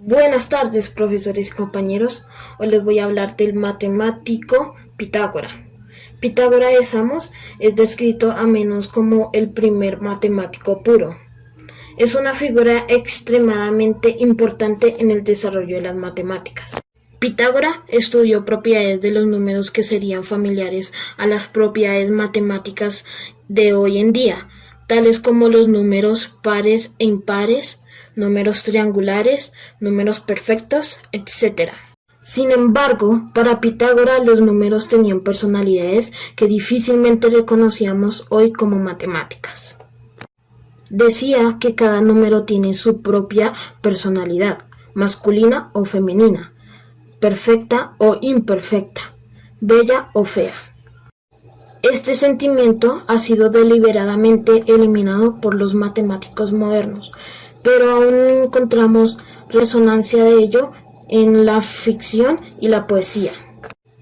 Buenas tardes, profesores y compañeros. Hoy les voy a hablar del matemático Pitágora. Pitágora de Samos es descrito a menos como el primer matemático puro. Es una figura extremadamente importante en el desarrollo de las matemáticas. Pitágora estudió propiedades de los números que serían familiares a las propiedades matemáticas de hoy en día, tales como los números pares e impares, números triangulares, números perfectos, etc. Sin embargo, para Pitágora los números tenían personalidades que difícilmente reconocíamos hoy como matemáticas. Decía que cada número tiene su propia personalidad, masculina o femenina, perfecta o imperfecta, bella o fea. Este sentimiento ha sido deliberadamente eliminado por los matemáticos modernos, pero aún encontramos resonancia de ello en la ficción y la poesía.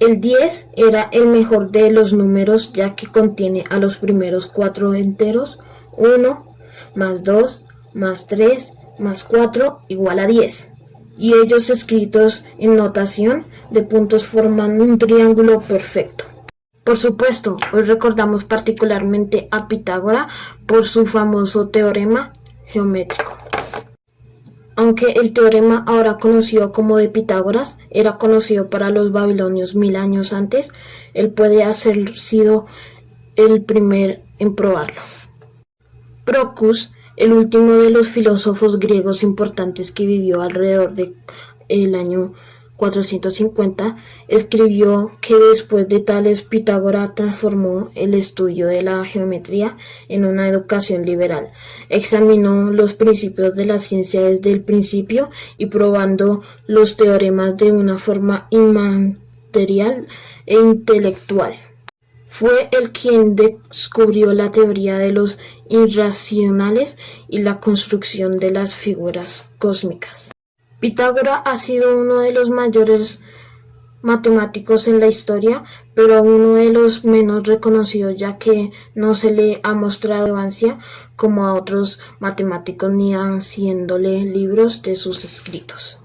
El 10 era el mejor de los números ya que contiene a los primeros 4 enteros, 1 más 2 más 3 más 4 igual a 10, y ellos escritos en notación de puntos forman un triángulo perfecto. Por supuesto, hoy recordamos particularmente a Pitágora por su famoso teorema geométrico. Aunque el teorema ahora conocido como de Pitágoras era conocido para los babilonios 1000 años antes, él puede haber sido el primer en probarlo. Proclus, el último de los filósofos griegos importantes que vivió alrededor del año 450, escribió que después de Tales, Pitágoras transformó el estudio de la geometría en una educación liberal. Examinó los principios de la ciencia desde el principio y probando los teoremas de una forma inmaterial e intelectual. Fue él quien descubrió la teoría de los irracionales y la construcción de las figuras cósmicas. Pitágoras ha sido uno de los mayores matemáticos en la historia, pero uno de los menos reconocidos, ya que no se le ha mostrado relevancia como a otros matemáticos ni haciéndole libros de sus escritos.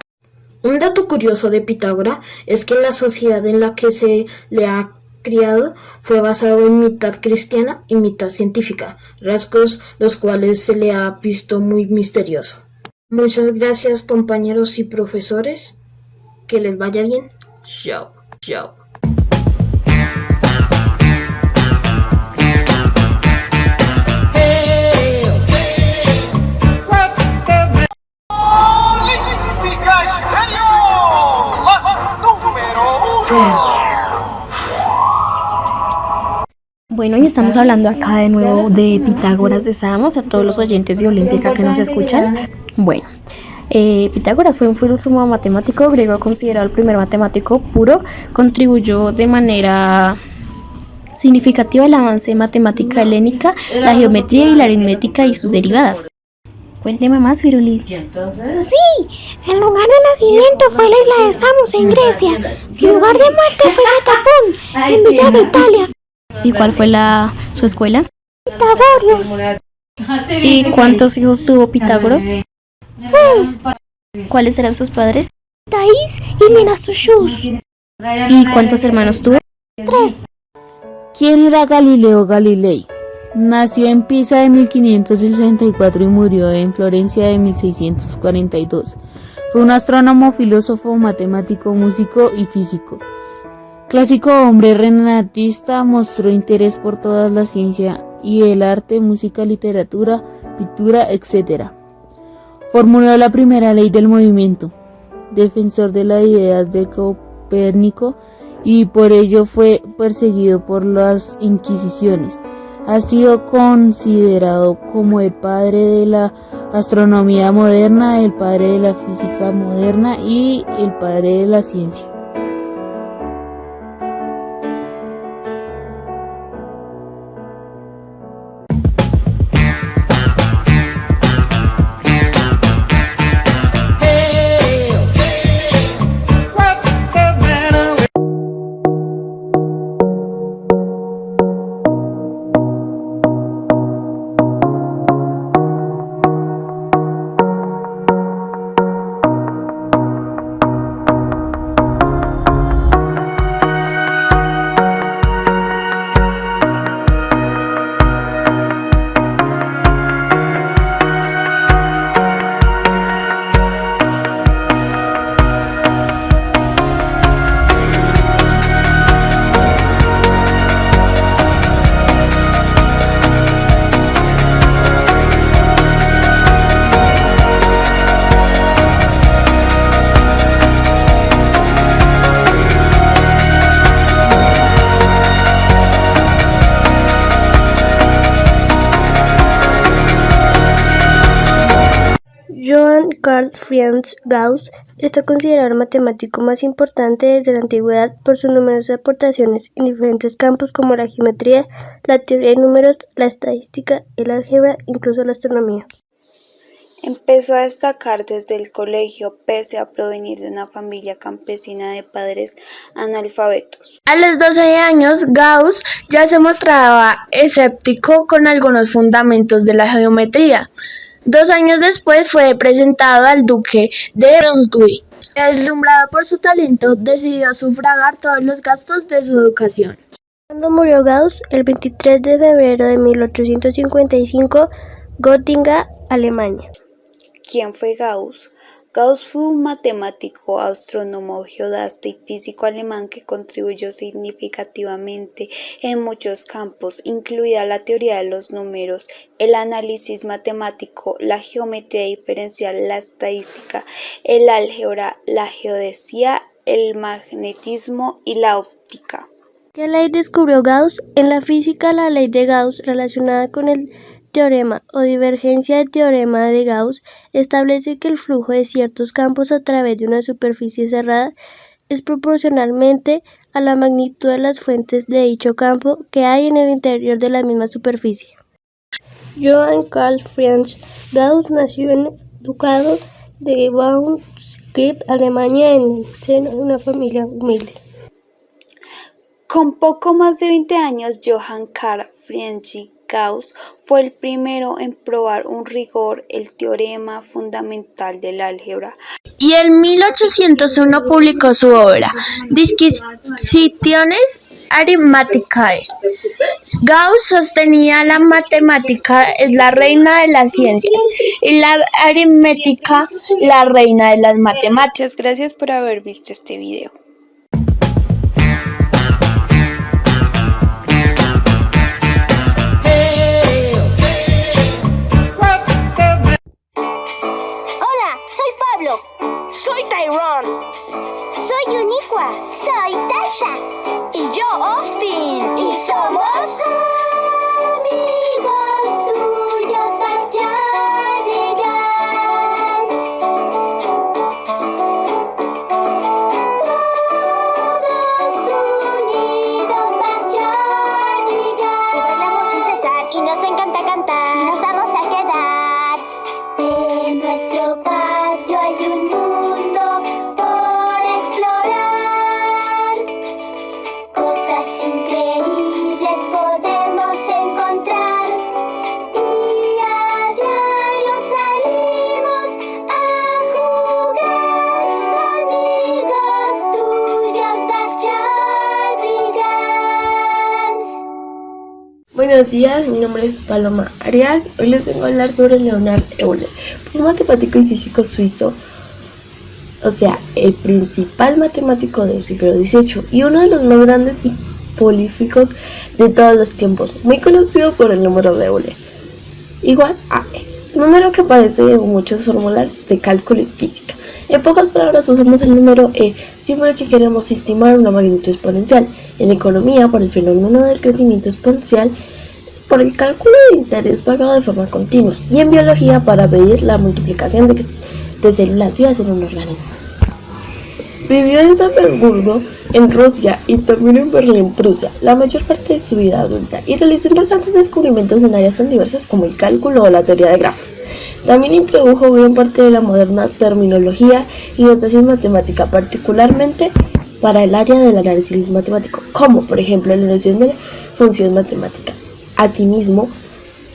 Un dato curioso de Pitágoras es que la sociedad en la que se le ha criado fue basado en mitad cristiana y mitad científica, rasgos los cuales se le ha visto muy misterioso. Muchas gracias, compañeros y profesores. Que les vaya bien. Chao, chao. Bueno, y estamos hablando acá de nuevo de Pitágoras de Samos, a todos los oyentes de Olímpica que nos escuchan. Bueno, Pitágoras fue un filósofo matemático griego considerado el primer matemático puro. Contribuyó de manera significativa al avance de matemática helénica, la geometría y la aritmética y sus derivadas. Cuénteme más, Firulis. Sí, el lugar de nacimiento fue la isla de Samos en Grecia. Su lugar de muerte fue Metapón, en Villa de Italia. ¿Y cuál fue su escuela? Pitagorios. ¿Y cuántos hijos tuvo Pitágoras? 6. ¿Cuáles eran sus padres? Thais y Menasushus. ¿Y cuántos hermanos tuvo? 3. ¿Quién era Galileo Galilei? Nació en Pisa en 1564 y murió en Florencia en 1642. Fue un astrónomo, filósofo, matemático, músico y físico. Clásico hombre renacentista, mostró interés por toda la ciencia y el arte, música, literatura, pintura, etc. Formuló la primera ley del movimiento, defensor de las ideas de Copérnico, y por ello fue perseguido por las Inquisiciones. Ha sido considerado como el padre de la astronomía moderna, el padre de la física moderna y el padre de la ciencia. Johann Carl Friedrich Gauss está considerado el matemático más importante desde la antigüedad por sus numerosas aportaciones en diferentes campos como la geometría, la teoría de números, la estadística, el álgebra, incluso la astronomía. Empezó a destacar desde el colegio pese a provenir de una familia campesina de padres analfabetos. A los 12 años, Gauss ya se mostraba escéptico con algunos fundamentos de la geometría. 2 años después fue presentado al duque de Brunswick. Deslumbrado por su talento, decidió sufragar todos los gastos de su educación. Cuando murió Gauss, el 23 de febrero de 1855, Göttingen, Alemania. ¿Quién fue Gauss? Gauss fue un matemático, astrónomo, geodasta y físico alemán que contribuyó significativamente en muchos campos, incluida la teoría de los números, el análisis matemático, la geometría diferencial, la estadística, el álgebra, la geodesia, el magnetismo y la óptica. ¿Qué ley descubrió Gauss? En la física, la ley de Gauss, relacionada con el teorema o divergencia del teorema de Gauss, establece que el flujo de ciertos campos a través de una superficie cerrada es proporcionalmente a la magnitud de las fuentes de dicho campo que hay en el interior de la misma superficie. Johann Carl Friedrich Gauss nació en el ducado de Braunschweig, Alemania, en el seno de una familia humilde. Con poco más de 20 años, Johann Carl Friedrich Gauss fue el primero en probar con rigor el teorema fundamental del álgebra. Y en 1801 publicó su obra Disquisitiones Arithmeticae. Gauss sostenía la matemática es la reina de las ciencias y la aritmética la reina de las matemáticas. Muchas gracias por haber visto este video. Soy Tyrone. Soy Uniqua. Soy Tasha. Y yo, Austin. Y somos amigos tuyos, Backyardigans. Todos unidos, Backyardigans. Y bailamos sin cesar y nos encanta cantar. Y nos vamos a quedar en nuestro patio. Hay un mundo por explorar. Cosas increíbles podemos encontrar. Y a diario salimos a jugar. Amigos tuyos, Backyardigans. Buenos días, mi nombre es Paloma Arias. Hoy les vengo a hablar sobre Leonhard Euler, un matemático y físico suizo, o sea, el principal matemático del siglo XVIII y uno de los más grandes y prolíficos de todos los tiempos, muy conocido por el número de Euler, igual a E, número que aparece en muchas fórmulas de cálculo y física. En pocas palabras, usamos el número E siempre que queremos estimar una magnitud exponencial. En economía, por el fenómeno del crecimiento exponencial, por el cálculo de interés pagado de forma continua. Y en biología, para medir la multiplicación de células vivas en un organismo. Vivió en San Petersburgo, en Rusia, y también en Berlín, Prusia, la mayor parte de su vida adulta, y realizó importantes descubrimientos en áreas tan diversas como el cálculo o la teoría de grafos. También introdujo gran parte de la moderna terminología y notación matemática, particularmente para el área del análisis matemático, como por ejemplo la noción de función matemática. Asimismo,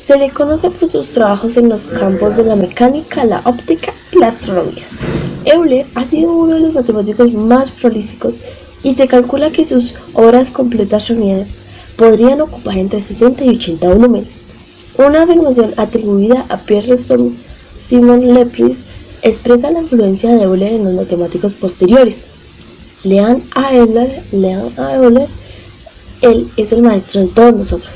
se le conoce por sus trabajos en los campos de la mecánica, la óptica y la astronomía. Euler ha sido uno de los matemáticos más prolíficos y se calcula que sus obras completas reunidas podrían ocupar entre 60 y 80 volúmenes. Una afirmación atribuida a Pierre Simon Leibniz expresa la influencia de Euler en los matemáticos posteriores. Lean a Euler, él es el maestro de todos nosotros.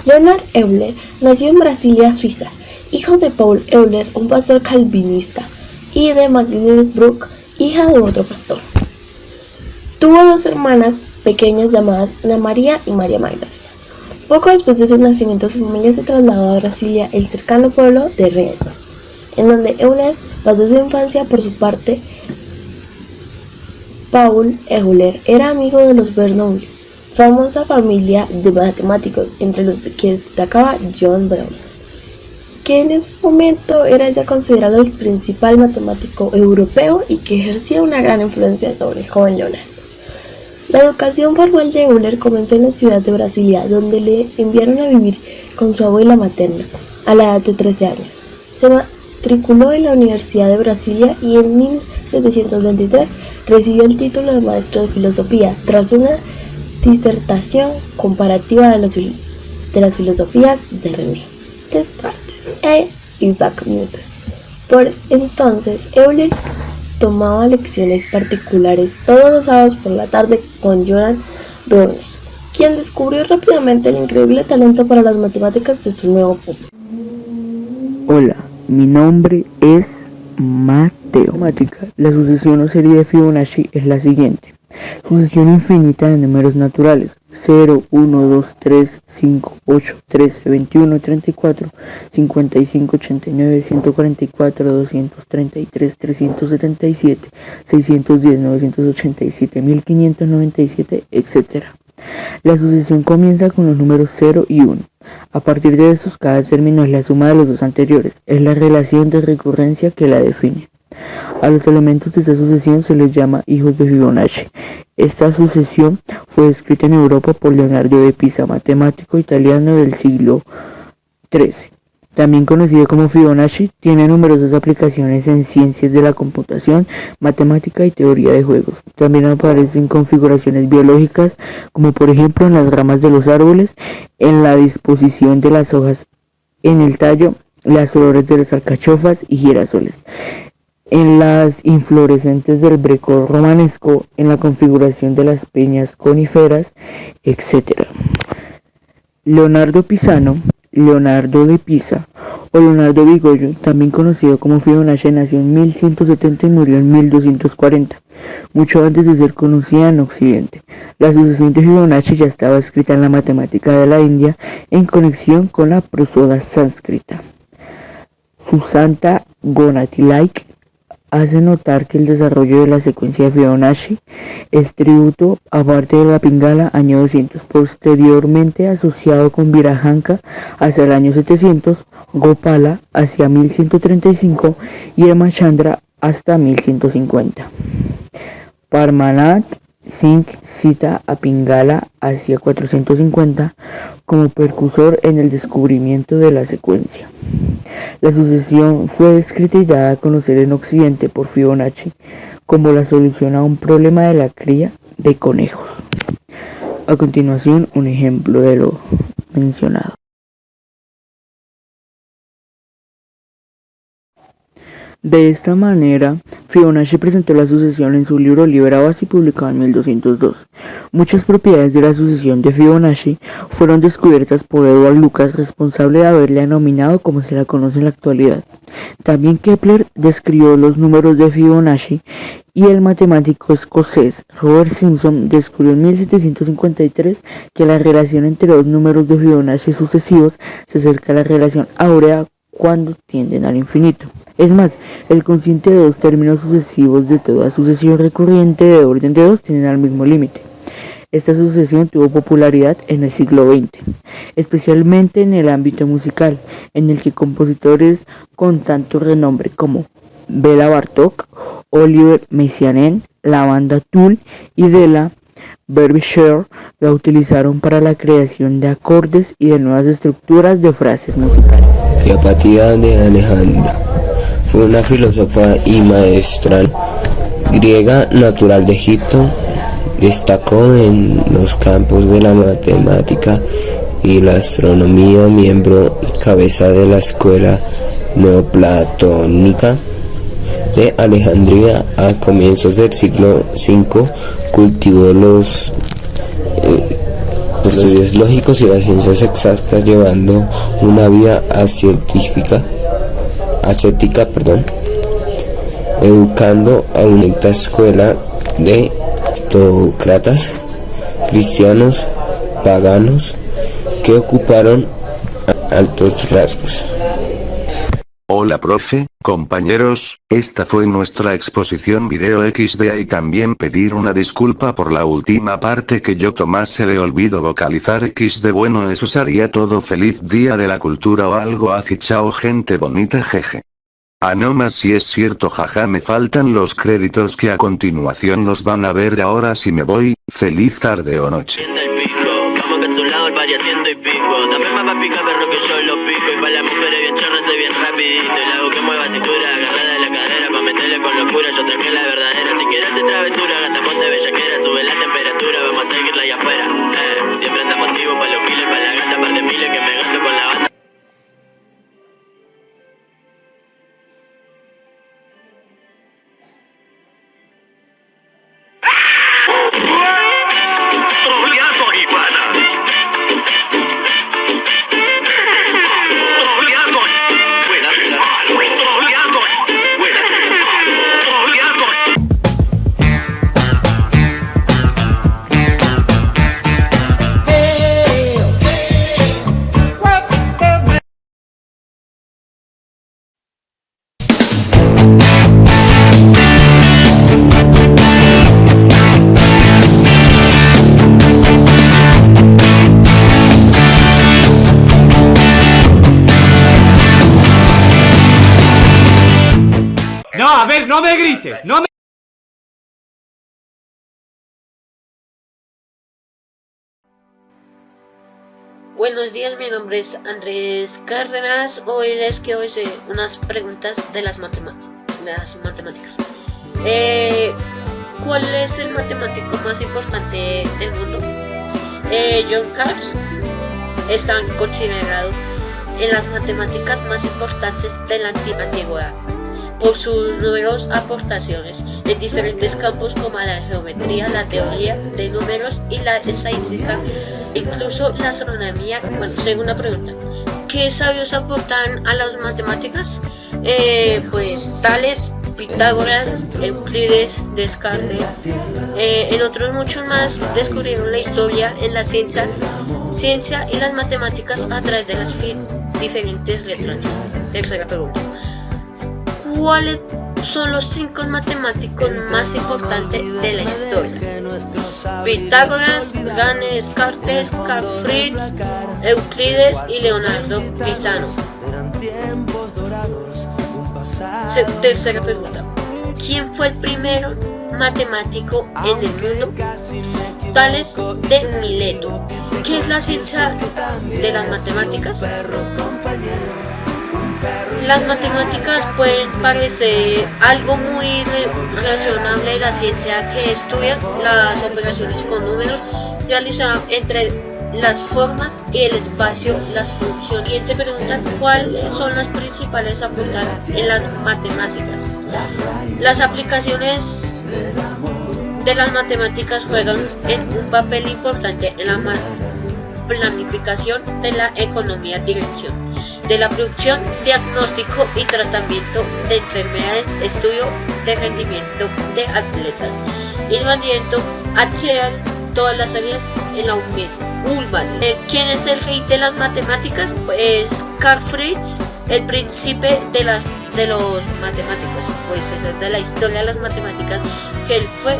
Leonhard Euler nació en Brasilia, Suiza, hijo de Paul Euler, un pastor calvinista, y de Magdalena Bruck, hija de otro pastor. Tuvo 2 hermanas pequeñas llamadas Ana María y María Magdalena. Poco después de su nacimiento, su familia se trasladó a Brasilia, el cercano pueblo de Rennes. en donde Euler pasó su infancia. Por su parte, Paul Euler era amigo de los Bernoulli, famosa familia de matemáticos, entre los que destacaba John Brown, que en ese momento era ya considerado el principal matemático europeo y que ejercía una gran influencia sobre el joven Leonardo. La educación formal de Euler comenzó en la ciudad de Brasilia, donde le enviaron a vivir con su abuela materna a la edad de 13 años. Se matriculó en la Universidad de Brasilia y en 1723 recibió el título de maestro de filosofía tras una disertación comparativa de las filosofías de René Descartes e Isaac Newton. Por entonces, Euler tomaba lecciones particulares todos los sábados por la tarde con Johann Browne, quien descubrió rápidamente el increíble talento para las matemáticas de su nuevo pupilo. Hola, mi nombre es Mateo. La sucesión o serie de Fibonacci es la siguiente: sucesión infinita de números naturales 0, 1, 2, 3, 5, 8, 13, 21, 34, 55, 89, 144, 233, 377, 610, 987, 1597, etc. La sucesión comienza con los números 0 y 1. A partir de estos, cada término es la suma de los dos anteriores. Es la relación de recurrencia que la define. A los elementos de esta sucesión se les llama hijos de Fibonacci. Esta sucesión fue descrita en Europa por Leonardo de Pisa, matemático italiano del siglo XIII. También conocido como Fibonacci, tiene numerosas aplicaciones en ciencias de la computación, matemática y teoría de juegos. También aparece en configuraciones biológicas, como por ejemplo en las ramas de los árboles, en la disposición de las hojas en el tallo, las flores de las alcachofas y girasoles, en las inflorescentes del Greco romanesco, en la configuración de las peñas coníferas, etc. Leonardo Pisano, Leonardo de Pisa o Leonardo Bigollo, también conocido como Fibonacci, nació en 1170 y murió en 1240, mucho antes de ser conocida en Occidente. La sucesión de Fibonacci ya estaba escrita en la matemática de la India en conexión con la prosoda sánscrita. Susanta Gonati-Like hace notar que el desarrollo de la secuencia de Fibonacci es tributo, aparte de la Pingala, año 200, posteriormente asociado con Virajanka hacia el año 700, Gopala hacia 1135 y Hemachandra hasta 1150. Parmanath Singh cita a Pingala hacia 450 como precursor en el descubrimiento de la secuencia. La sucesión fue descrita y dada a conocer en Occidente por Fibonacci como la solución a un problema de la cría de conejos. A continuación, un ejemplo de lo mencionado. De esta manera, Fibonacci presentó la sucesión en su libro Liber Abaci, publicado en 1202. Muchas propiedades de la sucesión de Fibonacci fueron descubiertas por Edward Lucas, responsable de haberla denominado como se la conoce en la actualidad. También Kepler describió los números de Fibonacci y el matemático escocés Robert Simpson descubrió en 1753 que la relación entre dos números de Fibonacci sucesivos se acerca a la relación áurea cuando tienden al infinito. Es más, el cociente de dos términos sucesivos de toda sucesión recurrente de orden de 2 tienen al mismo límite. Esta sucesión tuvo popularidad en el siglo XX, especialmente en el ámbito musical, en el que compositores con tanto renombre como Bela Bartók, Oliver Messiaen, la banda Tool y Della Derbyshire la utilizaron para la creación de acordes y de nuevas estructuras de frases musicales. Hipatia de Alejandra fue una filósofa y maestra griega natural de Egipto. Destacó en los campos de la matemática y la astronomía, miembro y cabeza de la escuela neoplatónica de Alejandría. A comienzos del siglo V cultivó los estudios lógicos y las ciencias exactas, llevando una vida ascética, educando a una escuela de aristócratas cristianos paganos que ocuparon altos rasgos. Hola profe, compañeros, esta fue nuestra exposición video XD y también pedir una disculpa por la última parte que yo Tomás se le olvidó vocalizar XD. Bueno, eso sería todo. Feliz día de la cultura o algo así. Chao gente bonita, jeje. Ah, no más, si es cierto, jaja, me faltan los créditos que a continuación los van a ver. Ahora sí me voy. Feliz tarde o noche. Haciendo y pico, dame más pa' pica perro que yo lo pico. Y pa' las mujeres bien chorras soy bien rapidito. Y la hago que mueva cintura, agarrada de la cadera pa' meterle con locura, yo traje la verdadera. Si quieres hacer travesura, gastamos de bellaquera. Sube la temperatura, vamos a seguirla allá afuera. Siempre andamos activos pa' los files, pa' la gata, par de miles que me gasto con la banda. No, a ver, no me grites, no me... Buenos días, mi nombre es Andrés Cárdenas. Hoy les quiero hacer unas preguntas de las matemáticas. ¿Cuál es el matemático más importante del mundo? John Cars está considerado en las matemáticas más importantes de la antigüedad por sus numerosas aportaciones en diferentes campos como la geometría, la teoría de números y la estadística, incluso la astronomía. Bueno, segunda pregunta, ¿qué sabios aportan a las matemáticas? Pues Tales, Pitágoras, Euclides, Descartes, en otros muchos más descubrieron la historia en la ciencia y las matemáticas a través de las diferentes letras. Tercera pregunta, ¿cuáles son los 5 matemáticos más importantes de la historia? Pitágoras, Gane, Descartes, Carl Frisch, Euclides y Leonardo Pisano. Tercera pregunta, ¿quién fue el primer matemático en el mundo? Tales de Mileto. ¿Qué es la ciencia de las matemáticas? Las matemáticas pueden parecer algo muy relacionable de la ciencia que estudia las operaciones con números realizadas entre las formas y el espacio, las funciones. Siguiente pregunta, ¿cuáles son las principales aportadas en las matemáticas? Las aplicaciones de las matemáticas juegan un papel importante en la planificación de la economía, dirección de la producción, diagnóstico y tratamiento de enfermedades, estudio de rendimiento de atletas, invadiendo hacia todas las áreas en la humanidad. ¿Quién es el rey de las matemáticas? Pues Carl Frisch, el príncipe de los matemáticos, pues eso es de la historia de las matemáticas que él fue.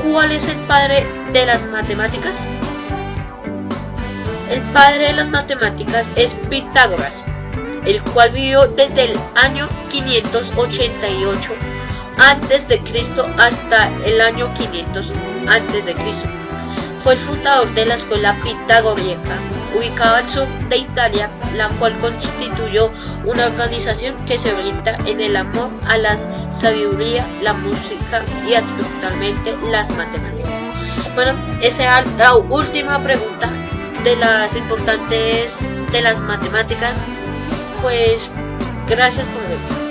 ¿Cuál es el padre de las matemáticas? El padre de las matemáticas es Pitágoras, el cual vivió desde el año 588 a.C. hasta el año 500 a.C. Fue el fundador de la escuela pitagórica, ubicada al sur de Italia, la cual constituyó una organización que se orienta en el amor a la sabiduría, la música y especialmente las matemáticas. Bueno, esa es la última pregunta de las importantes de las matemáticas. Pues gracias por ver.